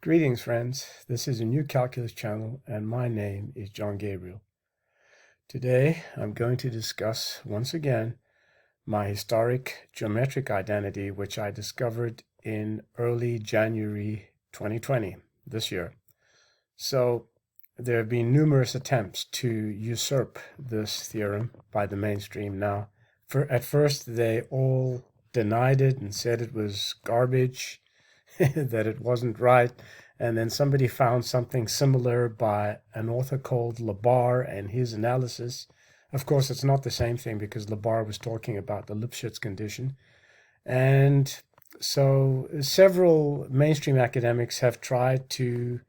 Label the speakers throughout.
Speaker 1: Greetings, friends. This is a new calculus channel, and my name is John Gabriel. Today, I'm going to discuss, once again, my historic geometric identity, which I discovered in early January 2020, this year. So, there have been numerous attempts to usurp this theorem by the mainstream now. At first, they all denied it and said it was garbage, that it wasn't right, and then somebody found something similar by an author called Labar and his analysis. Of course, it's not the same thing because Labar was talking about the Lipschitz condition. And so several mainstream academics have tried to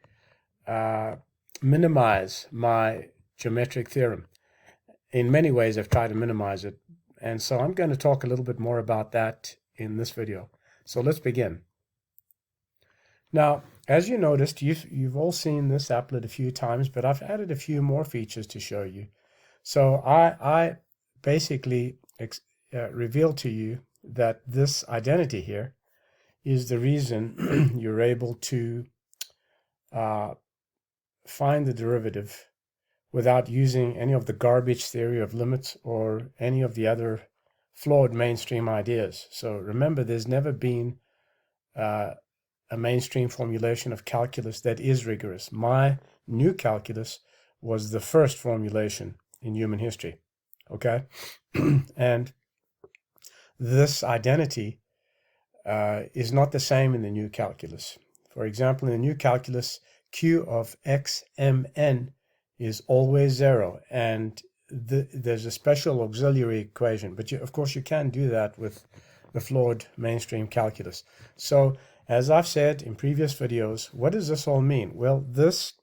Speaker 1: minimize my geometric theorem. In many ways, I've tried to minimize it. And so I'm going to talk a little bit more about that in this video. So let's begin. Now, as you noticed, you've all seen this applet a few times, but I've added a few more features to show you. So I basically reveal to you that this identity here is the reason you're able to find the derivative without using any of the garbage theory of limits or any of the other flawed mainstream ideas. So remember, there's never been a mainstream formulation of calculus that is rigorous. My new calculus was the first formulation in human history, okay? And this identity is not the same in the new calculus. For example, in the new calculus, Q of xmn is always 0, and there's a special auxiliary equation, but of course you can do that with the flawed mainstream calculus. So as I've said in previous videos, what does this all mean? Well, this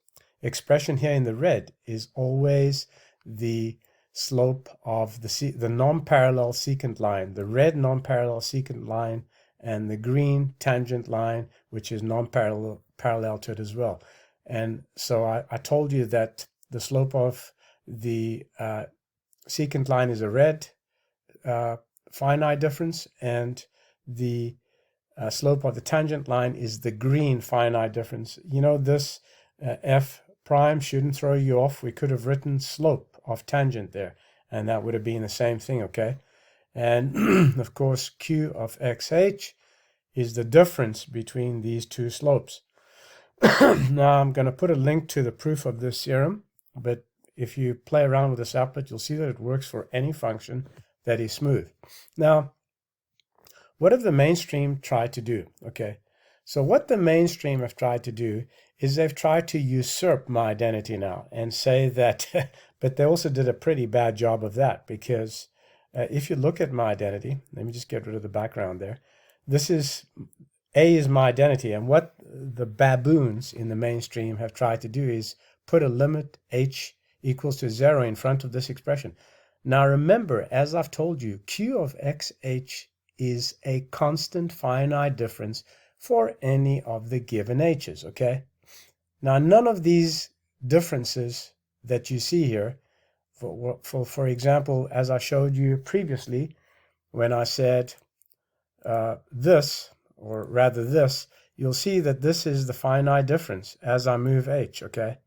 Speaker 1: expression here in the red is always the slope of the non-parallel secant line, the red non-parallel secant line, and the green tangent line, which is non-parallel to it as well. And so I told you that the slope of the secant line is a red finite difference, and the slope of the tangent line is the green finite difference. You know, this f prime shouldn't throw you off. We could have written slope of tangent there, and that would have been the same thing, okay? And of course, q of xh is the difference between these two slopes. Now, I'm going to put a link to the proof of this theorem, but if you play around with this applet, you'll see that it works for any function that is smooth. Now, what have the mainstream tried to do? Okay, so what the mainstream have tried to do is they've tried to usurp my identity now and say that, but they also did a pretty bad job of that, because if you look at my identity, let me just get rid of the background there. This is, A is my identity, and what the baboons in the mainstream have tried to do is put a limit h equals to 0 in front of this expression. Now remember, as I've told you, q of xh is a constant finite difference for any of the given h's, okay? Now, none of these differences that you see here, for example, as I showed you previously, when I said this, or rather this, you'll see that this is the finite difference as I move h, okay?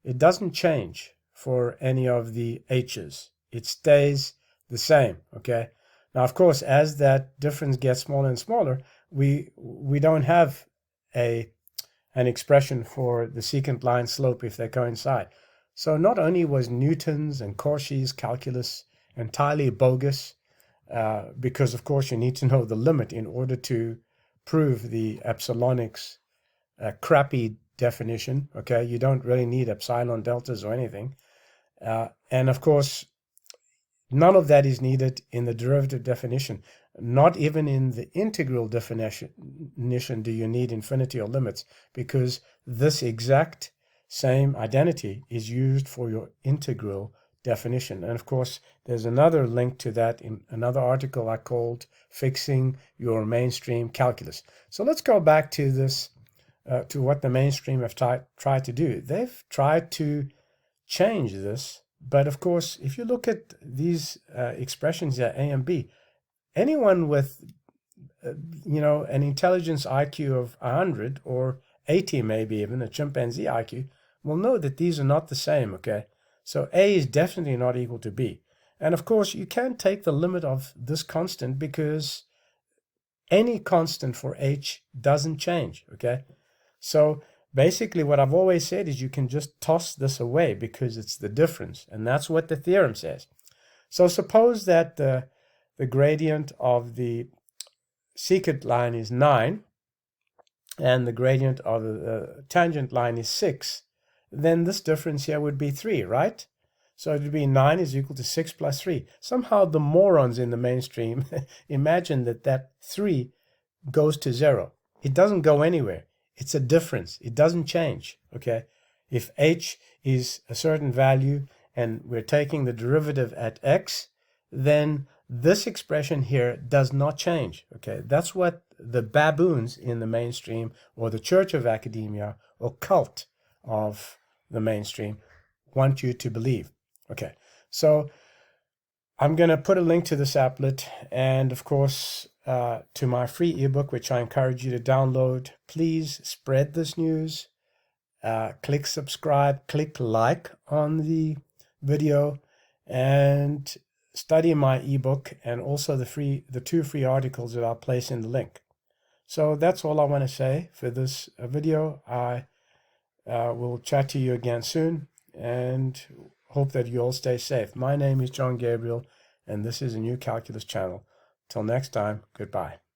Speaker 1: It doesn't change for any of the h's. It stays the same, okay? Now, of course, as that difference gets smaller and smaller, we don't have an expression for the secant line slope if they coincide. So not only was Newton's and Cauchy's calculus entirely bogus, because of course you need to know the limit in order to prove the epsilonics crappy definition, okay? You don't really need epsilon deltas or anything. And of course, none of that is needed in the derivative definition. Not even in the integral definition do you need infinity or limits, because this exact same identity is used for your integral definition. And of course, there's another link to that in another article I called Fixing Your Mainstream Calculus. So let's go back to this, to what the mainstream have tried to do. They've tried to change this. But of course, if you look at these expressions here, A and B, anyone with, an intelligence IQ of 100 or 80 maybe even, a chimpanzee IQ, will know that these are not the same, okay? So A is definitely not equal to B. And of course, you can't take the limit of this constant because any constant for H doesn't change, okay? So basically what I've always said is you can just toss this away because it's the difference. And that's what the theorem says. So suppose that the gradient of the secant line is 9 and the gradient of the tangent line is 6, then this difference here would be 3, right? So it would be 9 is equal to 6 plus 3. Somehow the morons in the mainstream imagine that 3 goes to 0. It doesn't go anywhere. It's a difference. It doesn't change, okay? If H is a certain value and we're taking the derivative at X, then this expression here does not change, okay? That's what the baboons in the mainstream, or the Church of Academia, or cult of the mainstream, want you to believe. Okay, so I'm going to put a link to this applet and, of course, to my free ebook, which I encourage you to download. Please spread this news. Click subscribe, click like on the video, and study my ebook and also the 2 free articles that I'll place in the link. So that's all I want to say for this video. I will chat to you again soon and hope that you all stay safe. My name is John Gabriel, and this is a new calculus channel. Till next time, goodbye.